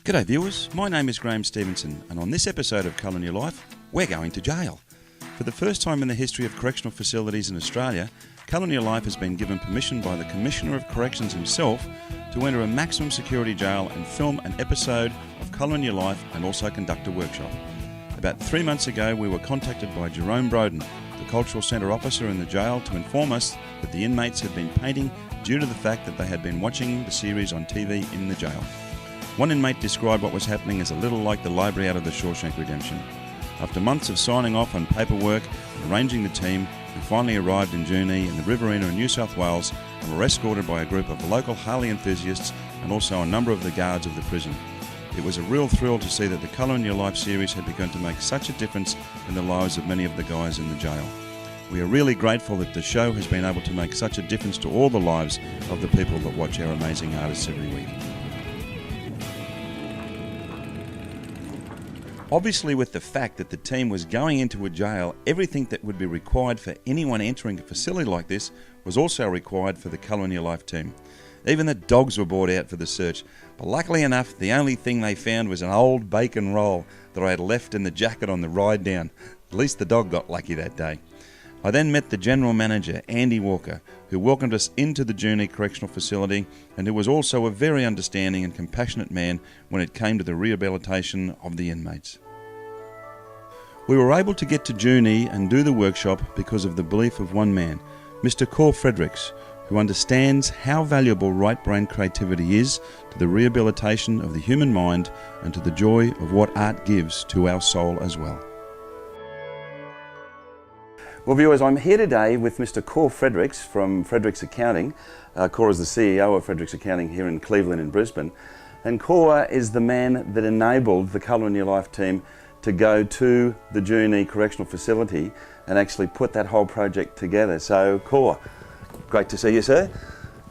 G'day viewers, my name is Graeme Stevenson and on this episode of Colour in Your Life, we're going to jail. For the first time in the history of correctional facilities in Australia, Colour in Your Life has been given permission by the Commissioner of Corrections himself to enter a maximum security jail and film an episode of Colour in Your Life and also conduct a workshop. About 3 months ago, we were contacted by Jerome Broden, the Cultural Centre officer in the jail, to inform us that the inmates had been painting due to the fact that they had been watching the series on TV in the jail. One inmate described what was happening as a little like the library out of the Shawshank Redemption. After months of signing off on paperwork and arranging the team, we finally arrived in Junee in the Riverina in New South Wales and were escorted by a group of local Harley enthusiasts and also a number of the guards of the prison. It was a real thrill to see that the Colour in Your Life series had begun to make such a difference in the lives of many of the guys in the jail. We are really grateful that the show has been able to make such a difference to all the lives of the people that watch our amazing artists every week. Obviously, with the fact that the team was going into a jail, everything that would be required for anyone entering a facility like this was also required for the Colour in Your Life team. Even the dogs were brought out for the search, but luckily enough, the only thing they found was an old bacon roll that I had left in the jacket on the ride down. At least the dog got lucky that day. I then met the General Manager, Andy Walker, who welcomed us into the Junee Correctional Facility and who was also a very understanding and compassionate man when it came to the rehabilitation of the inmates. We were able to get to Junee and do the workshop because of the belief of one man, Mr. Cor Fredericks, who understands how valuable right-brain creativity is to the rehabilitation of the human mind and to the joy of what art gives to our soul as well. Well viewers, I'm here today with Mr. Cor Fredericks from Fredericks Accounting. Cor is the CEO of Fredericks Accounting here in Cleveland in Brisbane. And Cor is the man that enabled the Colour in Your Life team to go to the Junee Correctional Facility and actually put that whole project together. So Cor, great to see you, sir.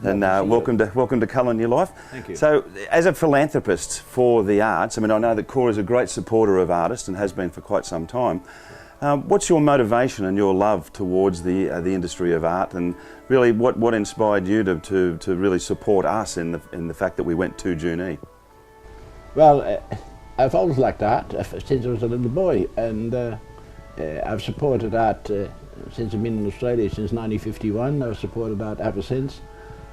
And welcome to Colour in Your Life. Thank you. So, as a philanthropist for the arts, I mean, I know that Cor is a great supporter of artists and has been for quite some time. What's your motivation and your love towards the industry of art, and really what inspired you to really support us in the fact that we went to Junee? Well, I've always liked art since I was a little boy, and I've supported art since I've been in Australia since 1951. I've supported art ever since.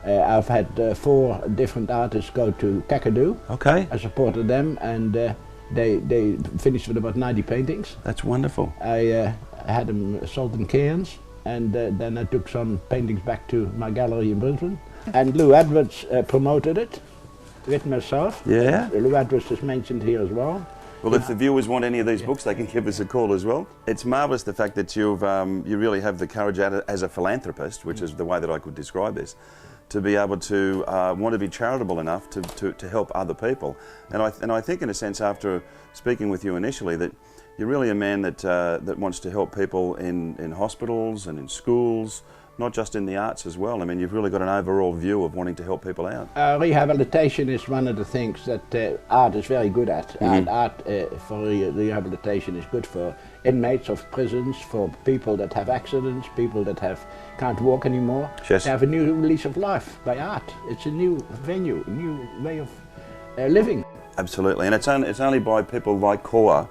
I've had 4 different artists go to Kakadu. Okay. I supported them, and they finished with about 90 paintings. That's wonderful. I had them sold in Cairns, and then I took some paintings back to my gallery in Brisbane. And Lou Edwards promoted it with myself. Yeah. Lou Edwards is mentioned here as well. Well, if the viewers want any of these books, they can give us a call as well. It's marvellous the fact that you really have the courage as a philanthropist, which is the way that I could describe this, to be able to want to be charitable enough to help other people. And I think in a sense, after speaking with you initially, that you're really a man that wants to help people in hospitals and in schools, not just in the arts as well. I mean, you've really got an overall view of wanting to help people out. Rehabilitation is one of the things that art is very good at. Mm-hmm. Art for rehabilitation is good for inmates of prisons, for people that have accidents, people that can't walk anymore. Yes. They have a new lease of life by art. It's a new venue, a new way of living. Absolutely, and it's only by people like Cor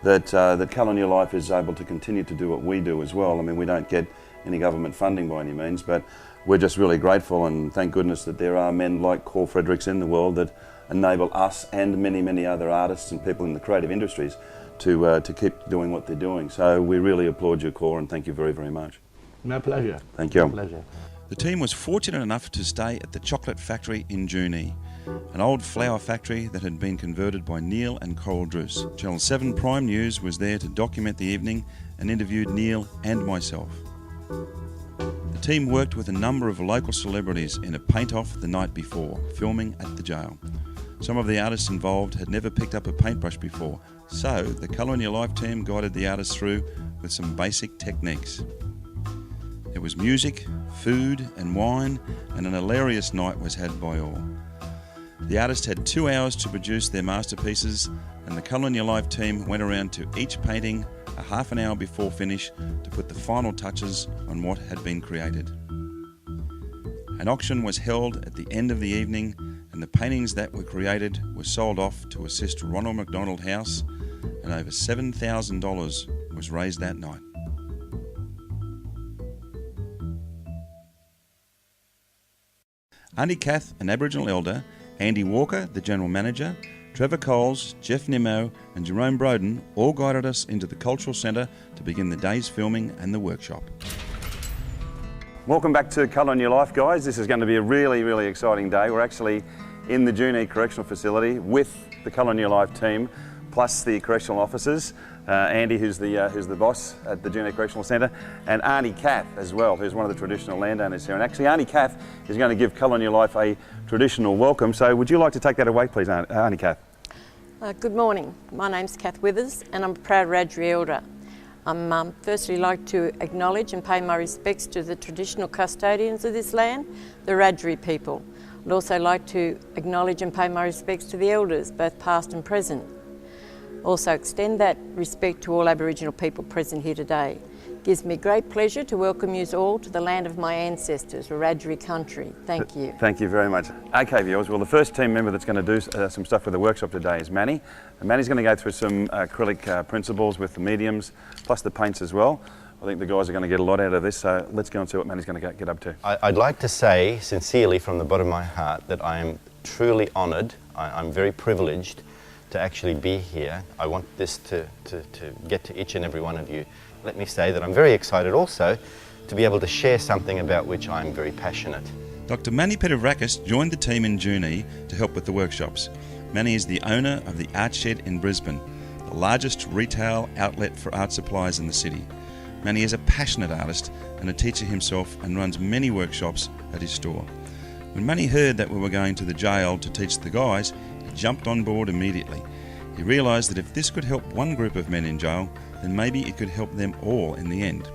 that Colour in Your Life is able to continue to do what we do as well. I mean, we don't get any government funding by any means, but we're just really grateful, and thank goodness that there are men like Cor Fredericks in the world that enable us and many, many other artists and people in the creative industries to keep doing what they're doing. So we really applaud you, Cor, and thank you very, very much. My pleasure. Thank you. My pleasure. The team was fortunate enough to stay at the chocolate factory in Junee, an old flour factory that had been converted by Neil and Coral Druce. Channel 7 Prime News was there to document the evening and interviewed Neil and myself. The team worked with a number of local celebrities in a paint-off the night before, filming at the jail. Some of the artists involved had never picked up a paintbrush before, so the Colour in Your Life team guided the artists through with some basic techniques. There was music, food and wine, and an hilarious night was had by all. The artists had 2 hours to produce their masterpieces, and the Colour in Your Life team went around to each painting a half an hour before finish to put the final touches on what had been created. An auction was held at the end of the evening, and the paintings that were created were sold off to assist Ronald McDonald House, and over $7,000 was raised that night. Auntie Kath, an Aboriginal elder, Andy Walker, the General Manager, Trevor Coles, Jeff Nimmo and Jerome Broden all guided us into the Cultural Centre to begin the day's filming and the workshop. Welcome back to Colour in Your Life, guys. This is going to be a really exciting day. We're actually in the Junee Correctional Facility with the Colour in Your Life team, plus the correctional officers. Andy, who's the boss at the Junee Correctional Centre, and Auntie Kath as well, who's one of the traditional landowners here. And actually, Auntie Kath is going to give Colour in Your Life a traditional welcome. So would you like to take that away, please, Auntie Kath? Good morning. My name's Kath Withers and I'm a proud Wiradjuri elder. I'm firstly like to acknowledge and pay my respects to the traditional custodians of this land, the Wiradjuri people. I'd also like to acknowledge and pay my respects to the elders, both past and present. Also extend that respect to all Aboriginal people present here today. It gives me great pleasure to welcome you all to the land of my ancestors, Wiradjuri country. Thank you. Thank you very much. Okay, viewers, well, the first team member that's going to do some stuff with the workshop today is Manny. And Manny's going to go through some acrylic principles with the mediums, plus the paints as well. I think the guys are going to get a lot out of this, so let's go and see what Manny's going to get up to. I'd like to say sincerely from the bottom of my heart that I am truly honoured. I'm very privileged to actually be here. I want this to get to each and every one of you. Let me say that I'm very excited also to be able to share something about which I'm very passionate. Dr. Manny Petravakis joined the team in Junee to help with the workshops. Manny is the owner of the Art Shed in Brisbane, the largest retail outlet for art supplies in the city. Manny is a passionate artist and a teacher himself and runs many workshops at his store. When Manny heard that we were going to the jail to teach the guys, he jumped on board immediately. He realised that if this could help one group of men in jail, then maybe it could help them all in the end.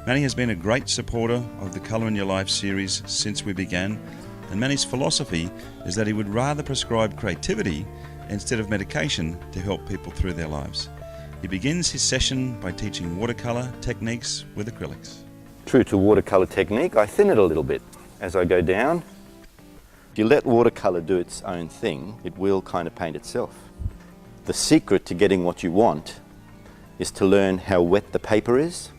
Manny has been a great supporter of the Colour in Your Life series since we began, and Manny's philosophy is that he would rather prescribe creativity instead of medication to help people through their lives. He begins his session by teaching watercolour techniques with acrylics. True to watercolour technique, I thin it a little bit as I go down. If you let watercolour do its own thing, it will kind of paint itself. The secret to getting what you want is to learn how wet the paper is,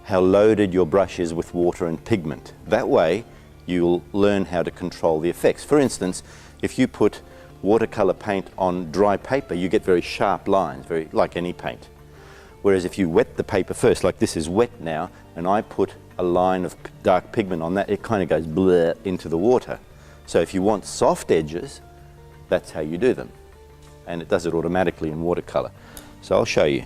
how loaded your brush is with water and pigment. That way you'll learn how to control the effects. For instance, if you put watercolour paint on dry paper, you get very sharp lines, very like any paint. Whereas if you wet the paper first, like this is wet now, and I put a line of dark pigment on that, it kind of goes blur into the water. So if you want soft edges, that's how you do them. And it does it automatically in watercolour. So I'll show you.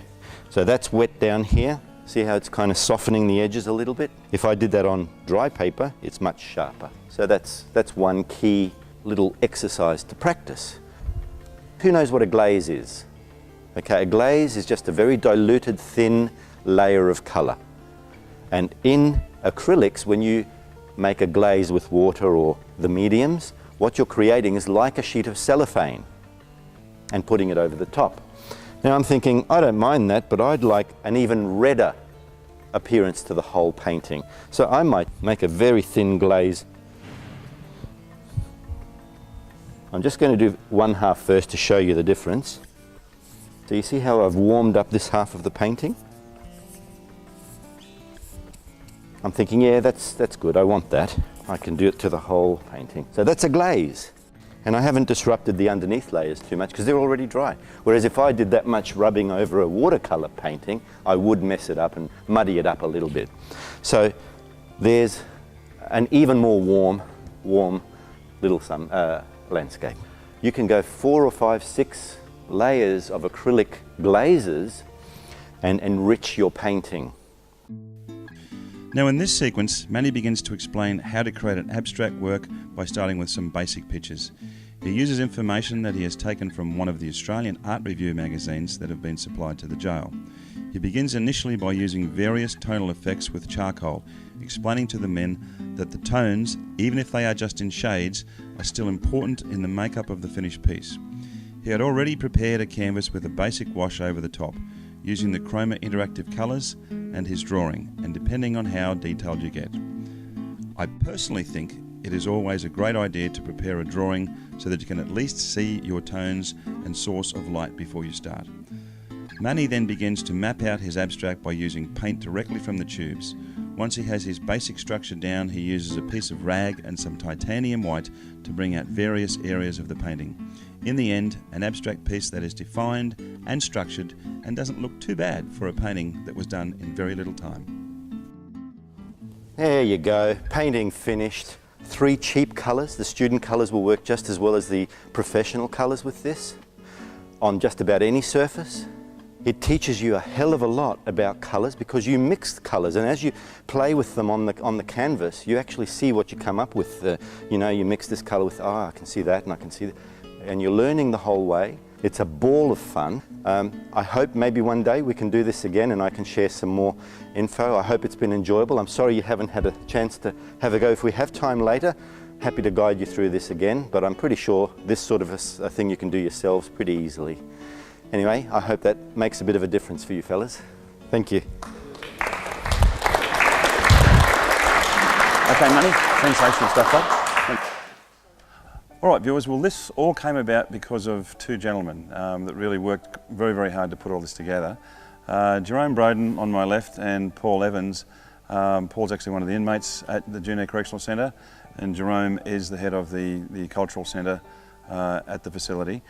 So that's wet down here. See how it's kind of softening the edges a little bit? If I did that on dry paper, it's much sharper. So that's one key little exercise to practice. Who knows what a glaze is? Okay, a glaze is just a very diluted, thin layer of colour. And in acrylics, when you make a glaze with water or the mediums, what you're creating is like a sheet of cellophane and putting it over the top. Now I'm thinking, I don't mind that, but I'd like an even redder appearance to the whole painting. So I might make a very thin glaze. I'm just going to do one half first to show you the difference. So you see how I've warmed up this half of the painting? I'm thinking, yeah, that's good, I want that. I can do it to the whole painting. So that's a glaze. And I haven't disrupted the underneath layers too much because they're already dry. Whereas if I did that much rubbing over a watercolour painting, I would mess it up and muddy it up a little bit. So there's an even more warm little landscape. You can go 4 or 5, 6 layers of acrylic glazes and enrich your painting. Now in this sequence, Manny begins to explain how to create an abstract work by starting with some basic pictures. He uses information that he has taken from one of the Australian art review magazines that have been supplied to the jail. He begins initially by using various tonal effects with charcoal, explaining to the men that the tones, even if they are just in shades, are still important in the makeup of the finished piece. He had already prepared a canvas with a basic wash over the top, using the Chroma interactive colours and his drawing, and depending on how detailed you get. I personally think it is always a great idea to prepare a drawing so that you can at least see your tones and source of light before you start. Manny then begins to map out his abstract by using paint directly from the tubes. Once he has his basic structure down, he uses a piece of rag and some titanium white to bring out various areas of the painting. In the end, an abstract piece that is defined and structured and doesn't look too bad for a painting that was done in very little time. There you go, painting finished. 3 cheap colours. The student colours will work just as well as the professional colours with this on just about any surface. It teaches you a hell of a lot about colours because you mix colours, and as you play with them on the canvas, you actually see what you come up with. You know, you mix this colour with, I can see that and I can see that, and you're learning the whole way. It's a ball of fun. I hope maybe one day we can do this again and I can share some more info. I hope it's been enjoyable. I'm sorry you haven't had a chance to have a go. If we have time later, happy to guide you through this again, but I'm pretty sure this sort of a thing you can do yourselves pretty easily. Anyway, I hope that makes a bit of a difference for you fellas. Thank you. Okay, Manny, sensational stuff, bud. All right, viewers, well, this all came about because of 2 gentlemen that really worked very, very hard to put all this together. Jerome Broden on my left and Paul Evans. Paul's actually one of the inmates at the Junee Correctional Centre, and Jerome is the head of the cultural centre at the facility.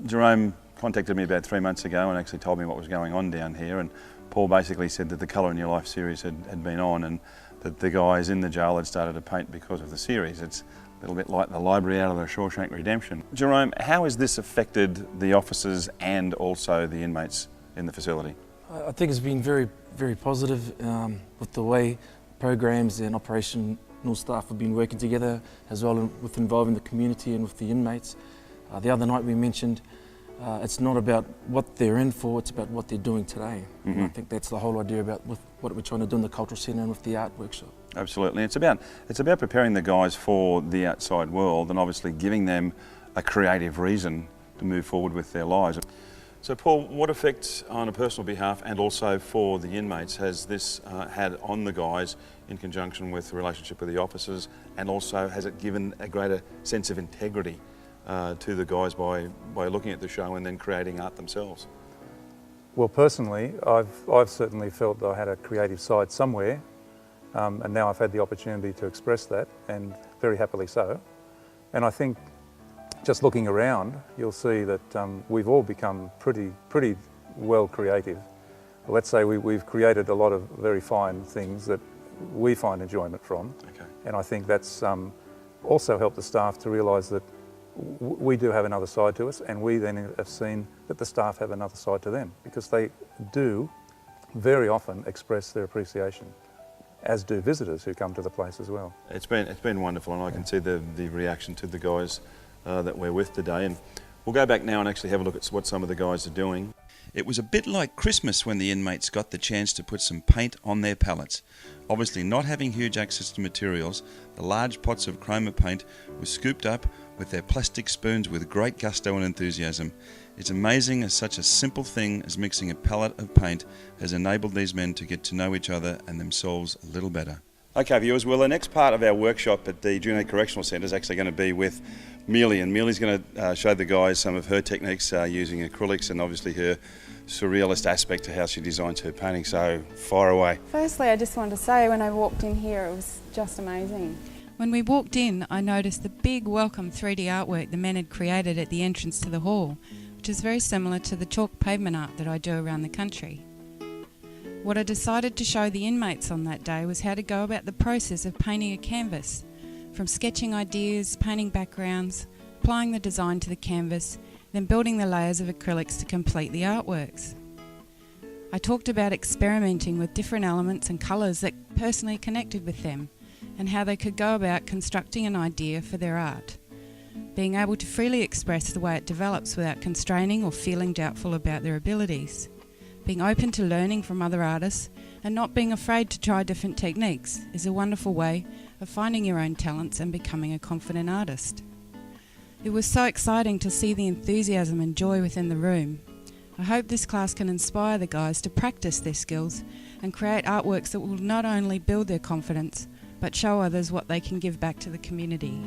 Jerome contacted me about 3 months ago and actually told me what was going on down here, and Paul basically said that the Colour in Your Life series had been on and that the guys in the jail had started to paint because of the series. It's a little bit like the library out of the Shawshank Redemption. Jerome, how has this affected the officers and also the inmates in the facility? I think it's been very, very positive with the way programs and operational staff have been working together, as well with involving the community and with the inmates. The other night we mentioned it's not about what they're in for, it's about what they're doing today. Mm-hmm. And I think that's the whole idea about with what we're trying to do in the Cultural Centre and with the art workshop. Absolutely. It's about preparing the guys for the outside world and obviously giving them a creative reason to move forward with their lives. So Paul, what effect on a personal behalf and also for the inmates has this had on the guys in conjunction with the relationship with the officers, and also has it given a greater sense of integrity to the guys by looking at the show and then creating art themselves? Well, personally, I've certainly felt that I had a creative side somewhere, and now I've had the opportunity to express that, and very happily so. And I think just looking around, you'll see that we've all become pretty well creative. Let's say we've created a lot of very fine things that we find enjoyment from. Okay. And I think that's also helped the staff to realise that we do have another side to us, and we then have seen that the staff have another side to them, because they do very often express their appreciation, as do visitors who come to the place as well. It's been wonderful, and I can see the reaction to the guys that we're with today. And we'll go back now and actually have a look at what some of the guys are doing. It was a bit like Christmas when the inmates got the chance to put some paint on their palettes. Obviously, not having huge access to materials, the large pots of chroma paint were scooped up with their plastic spoons with great gusto and enthusiasm. It's amazing as such a simple thing as mixing a palette of paint has enabled these men to get to know each other and themselves a little better. Okay, viewers, well, the next part of our workshop at the Junee Correctional Centre is actually going to be with Mealie, and Mealie's going to show the guys some of her techniques using acrylics and obviously her surrealist aspect to how she designs her painting. So, fire away. Firstly, I just wanted to say when I walked in here, it was just amazing. When we walked in, I noticed the big welcome 3D artwork the men had created at the entrance to the hall, which is very similar to the chalk pavement art that I do around the country. What I decided to show the inmates on that day was how to go about the process of painting a canvas, from sketching ideas, painting backgrounds, applying the design to the canvas, then building the layers of acrylics to complete the artworks. I talked about experimenting with different elements and colours that personally connected with them, and how they could go about constructing an idea for their art, being able to freely express the way it develops without constraining or feeling doubtful about their abilities, being open to learning from other artists and not being afraid to try different techniques is a wonderful way of finding your own talents and becoming a confident artist. It was so exciting to see the enthusiasm and joy within the room. I hope this class can inspire the guys to practice their skills and create artworks that will not only build their confidence, but show others what they can give back to the community.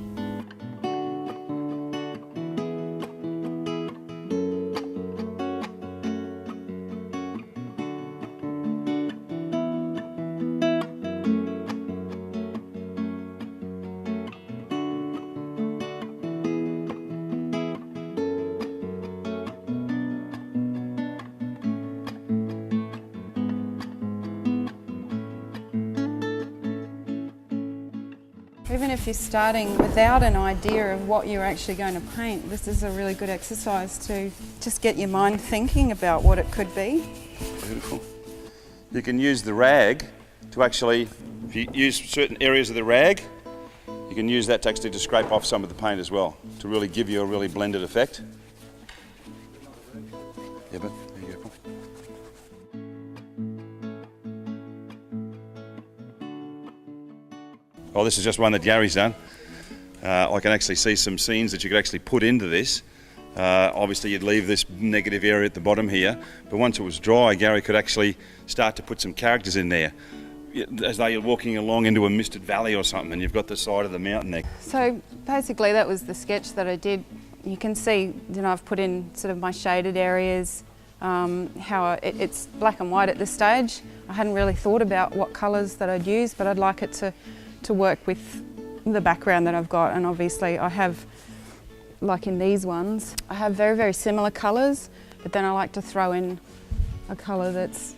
Even if you're starting without an idea of what you're actually going to paint, this is a really good exercise to just get your mind thinking about what it could be. Beautiful. You can use the rag to actually, if you use certain areas of the rag, you can use that to actually scrape off some of the paint as well, to really give you a really blended effect. Yeah, but there you go. Oh, this is just one that Gary's done. I can actually see some scenes that you could actually put into this. Obviously you'd leave this negative area at the bottom here, but once it was dry, Gary could actually start to put some characters in there, as though you're walking along into a misted valley or something, and you've got the side of the mountain there. So basically that was the sketch that I did. You can see, I've put in sort of my shaded areas, how it's black and white at this stage. I hadn't really thought about what colours that I'd use, but I'd like it to work with the background that I've got, and obviously I have, like in these ones, I have very, very similar colours, but then I like to throw in a colour that's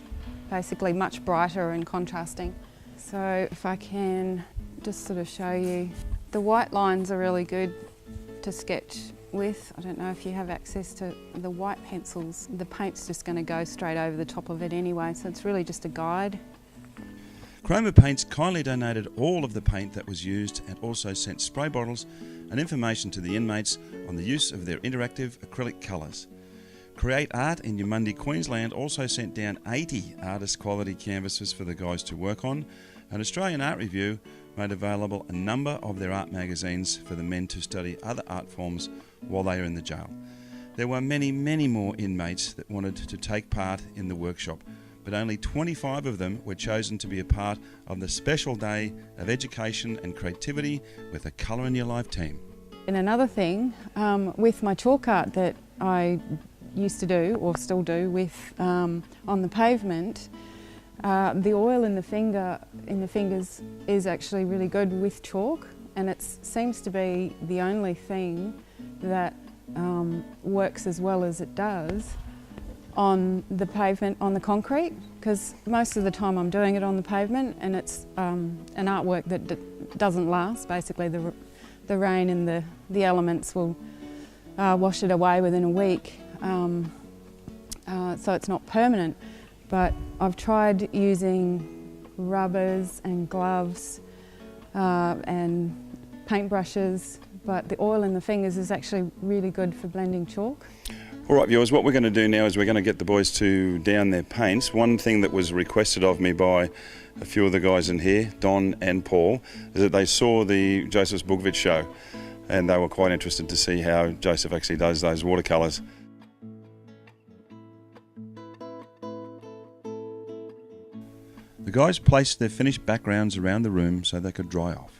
basically much brighter and contrasting. So if I can just sort of show you, the white lines are really good to sketch with. I don't know if you have access to the white pencils. The paint's just going to go straight over the top of it anyway, so it's really just a guide. Graeme Paints kindly donated all of the paint that was used and also sent spray bottles and information to the inmates on the use of their interactive acrylic colours. Create Art in Yamundi, Queensland also sent down 80 artist quality canvases for the guys to work on, and Australian Art Review made available a number of their art magazines for the men to study other art forms while they are in the jail. There were many, many more inmates that wanted to take part in the workshop, but only 25 of them were chosen to be a part of the special day of education and creativity with a Colour in Your Life team. And another thing, with my chalk art that I used to do, or still do, with on the pavement, the oil in the fingers is actually really good with chalk, and it seems to be the only thing that works as well as it does on the pavement, on the concrete, because most of the time I'm doing it on the pavement, and it's an artwork that doesn't last. Basically the rain and the elements will wash it away within a week, so it's not permanent. But I've tried using rubbers and gloves and paintbrushes, but the oil in the fingers is actually really good for blending chalk. All right, viewers, what we're going to do now is we're going to get the boys to down their paints. One thing that was requested of me by a few of the guys in here, Don and Paul, is that they saw the Joseph Bugvich show, and they were quite interested to see how Joseph actually does those watercolours. The guys placed their finished backgrounds around the room so they could dry off.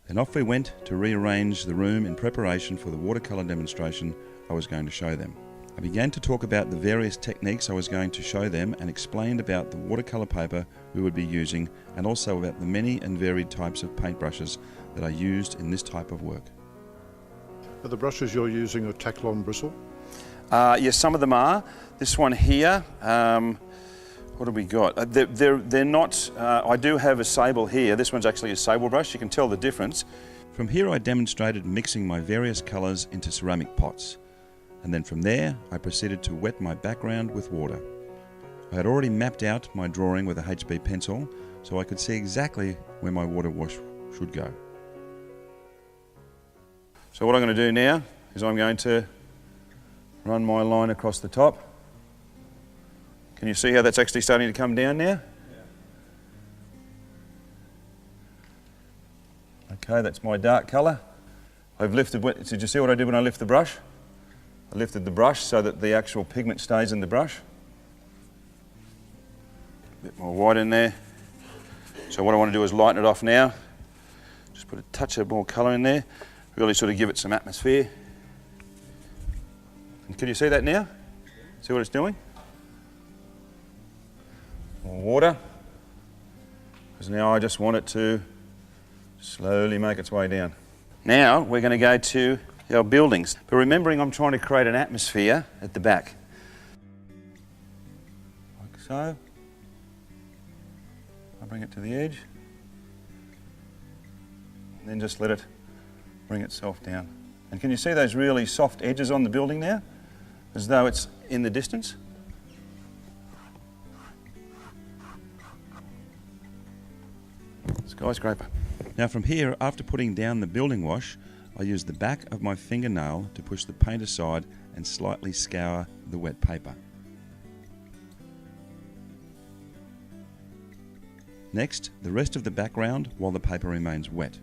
Then off we went to rearrange the room in preparation for the watercolour demonstration I was going to show them. I began to talk about the various techniques I was going to show them and explained about the watercolour paper we would be using, and also about the many and varied types of paintbrushes that are used in this type of work. Are the brushes you're using a Taklon bristle? Yes, some of them are. This one here, what have we got? They're not, I do have a sable here. This one's actually a sable brush. You can tell the difference. From here I demonstrated mixing my various colours into ceramic pots. And then from there I proceeded to wet my background with water. I had already mapped out my drawing with a HB pencil, so I could see exactly where my water wash should go. So what I'm going to do now is I'm going to run my line across the top. Can you see how that's actually starting to come down now? Yeah. Okay, that's my dark colour. I've lifted, did you see what I did when I lifted the brush? I lifted the brush so that the actual pigment stays in the brush. A bit more white in there. So what I want to do is lighten it off now. Just put a touch of more colour in there. Really sort of give it some atmosphere. And can you see that now? See what it's doing? More water. Because now I just want it to slowly make its way down. Now we're going to go to our buildings. But remembering I'm trying to create an atmosphere at the back. Like so. I'll bring it to the edge. And then just let it bring itself down. And can you see those really soft edges on the building now? As though it's in the distance. Skyscraper. Now from here, after putting down the building wash, I use the back of my fingernail to push the paint aside and slightly scour the wet paper. Next, the rest of the background while the paper remains wet.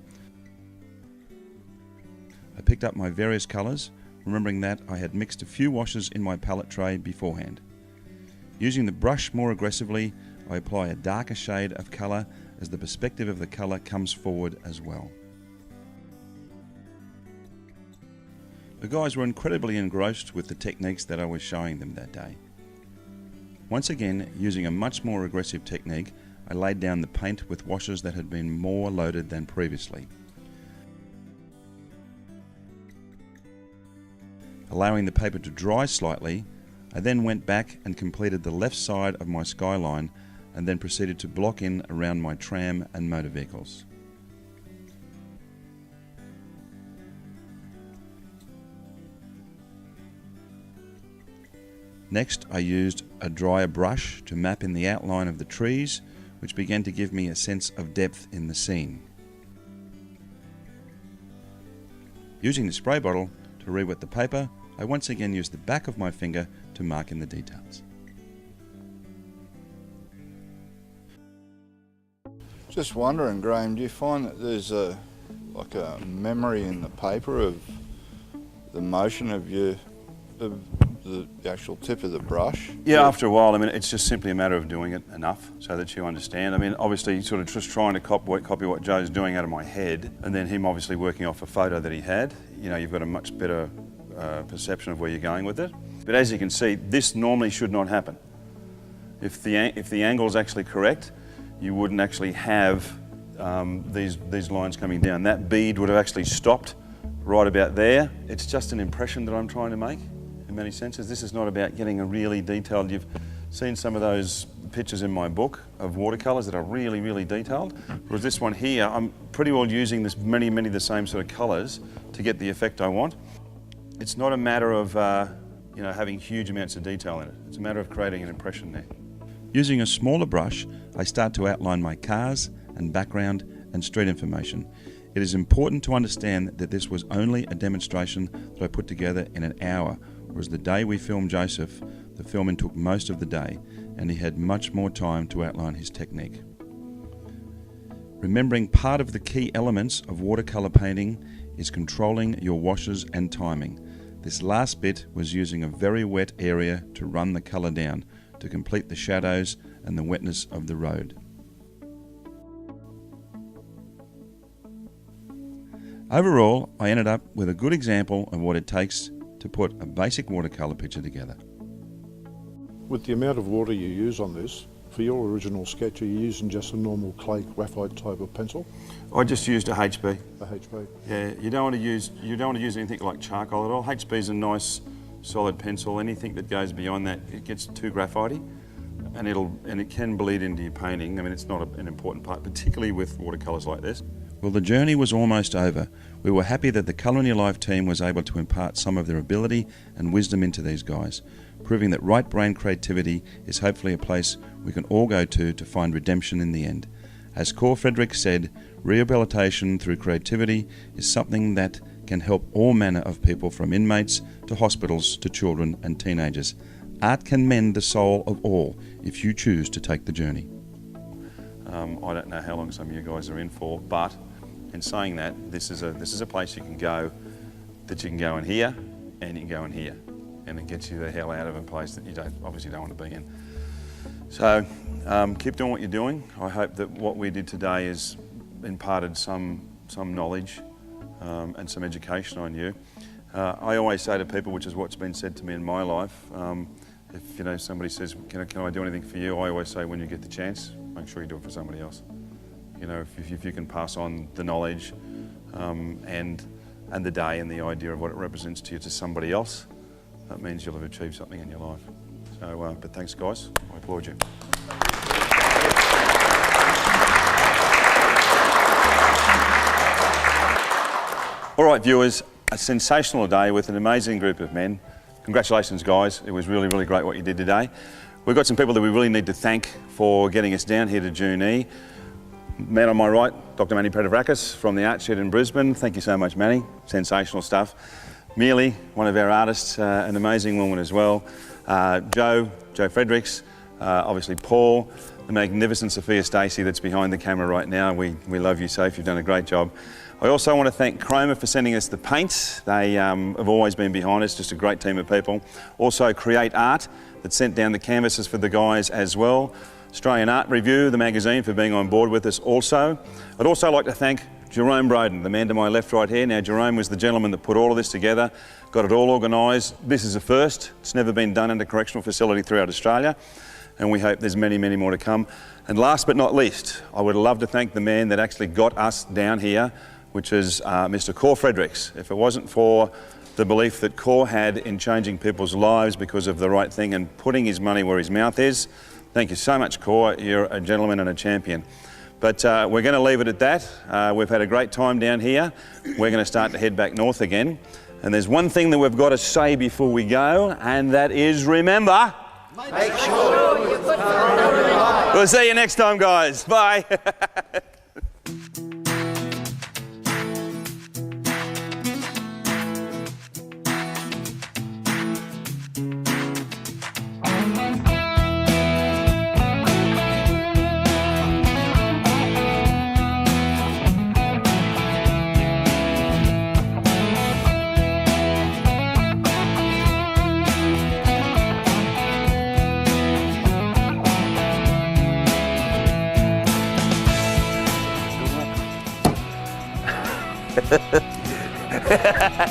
I picked up my various colours, remembering that I had mixed a few washes in my palette tray beforehand. Using the brush more aggressively, I apply a darker shade of colour as the perspective of the colour comes forward as well. The guys were incredibly engrossed with the techniques that I was showing them that day. Once again, using a much more aggressive technique, I laid down the paint with washes that had been more loaded than previously. Allowing the paper to dry slightly, I then went back and completed the left side of my skyline and then proceeded to block in around my tram and motor vehicles. Next, I used a drier brush to map in the outline of the trees, which began to give me a sense of depth in the scene. Using the spray bottle to re-wet the paper, I once again used the back of my finger to mark in the details. Just wondering, Graeme, do you find that there's like a memory in the paper of the motion of the actual tip of the brush? Yeah, after a while, I mean, it's just simply a matter of doing it enough so that you understand. I mean, obviously, sort of just trying to copy what Joe's doing out of my head, and then him obviously working off a photo that he had. You know, you've got a much better perception of where you're going with it. But as you can see, this normally should not happen. If the angle is actually correct, you wouldn't actually have these lines coming down. That bead would have actually stopped right about there. It's just an impression that I'm trying to make in many senses. This is not about getting a really detailed, you've seen some of those pictures in my book of watercolours that are really, really detailed. Whereas this one here, I'm pretty well using this many of the same sort of colours to get the effect I want. It's not a matter of you know, having huge amounts of detail in it. It's a matter of creating an impression there. Using a smaller brush, I start to outline my cars and background and street information. It is important to understand that this was only a demonstration that I put together in an hour, whereas the day we filmed Joseph, the filming took most of the day, and he had much more time to outline his technique. Remembering part of the key elements of watercolour painting is controlling your washes and timing. This last bit was using a very wet area to run the colour down, to complete the shadows and the wetness of the road. Overall, I ended up with a good example of what it takes to put a basic watercolour picture together. With the amount of water you use on this, for your original sketch, are you using just a normal clay graphite type of pencil? I just used a HB. A HB? Yeah, you don't want to use anything like charcoal at all. HB is a nice solid pencil. Anything that goes beyond that, it gets too graphitey, and it can bleed into your painting. I mean, it's not an important part, particularly with watercolours like this. Well, the journey was almost over. We were happy that the Colour in Your Life team was able to impart some of their ability and wisdom into these guys, proving that right brain creativity is hopefully a place we can all go to find redemption in the end. As Core Frederick said, rehabilitation through creativity is something that can help all manner of people, from inmates to hospitals to children and teenagers. Art can mend the soul of all if you choose to take the journey. I don't know how long some of you guys are in for, but in saying that, this is a place you can go, that you can go in here and you can go in here, and it gets you the hell out of a place that you obviously don't want to be in. So keep doing what you're doing. I hope that what we did today has imparted some knowledge and some education on you. I always say to people, which is what's been said to me in my life, if somebody says, can I do anything for you? I always say, when you get the chance, make sure you do it for somebody else. If you can pass on the knowledge and the day and the idea of what it represents to you to somebody else, that means you'll have achieved something in your life. So, but thanks guys, I applaud you. All right viewers, a sensational day with an amazing group of men. Congratulations guys, it was really, really great what you did today. We've got some people that we really need to thank for getting us down here to Junee. Man on my right, Dr. Manny Petravakis from the Art Shed in Brisbane. Thank you so much, Manny. Sensational stuff. Mealie, one of our artists, an amazing woman as well. Joe Fredericks, obviously Paul, the magnificent Sophia Stacey that's behind the camera right now. We love you, Soph, you've done a great job. I also want to thank Graeme for sending us the paints. They have always been behind us, just a great team of people. Also Create Art that sent down the canvases for the guys as well. Australian Art Review, the magazine, for being on board with us also. I'd also like to thank Jerome Broden, the man to my left right here. Now Jerome was the gentleman that put all of this together, got it all organised. This is a first. It's never been done in a correctional facility throughout Australia, and we hope there's many, many more to come. And last but not least, I would love to thank the man that actually got us down here, which is Mr. Cor Fredericks. If it wasn't for the belief that Cor had in changing people's lives because of the right thing and putting his money where his mouth is, thank you so much, Cor. You're a gentleman and a champion. But we're going to leave it at that. We've had a great time down here. We're going to start to head back north again. And there's one thing that we've got to say before we go, and that is remember... Make sure you put the We'll see you next time, guys. Bye.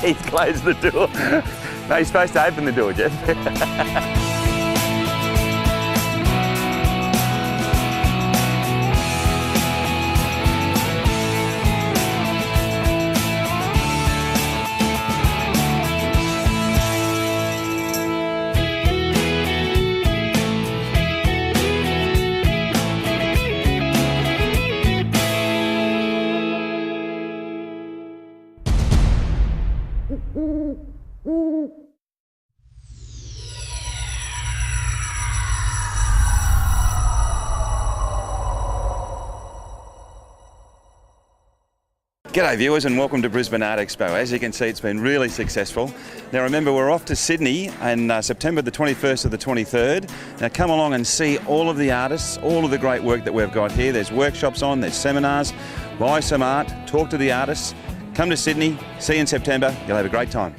He's closed the door. No, he's supposed to open the door, Jeff. G'day viewers and welcome to Brisbane Art Expo. As you can see, it's been really successful. Now remember, we're off to Sydney on September the 21st to the 23rd. Now come along and see all of the artists, all of the great work that we've got here. There's workshops on, there's seminars, buy some art, talk to the artists. Come to Sydney, see you in September, you'll have a great time.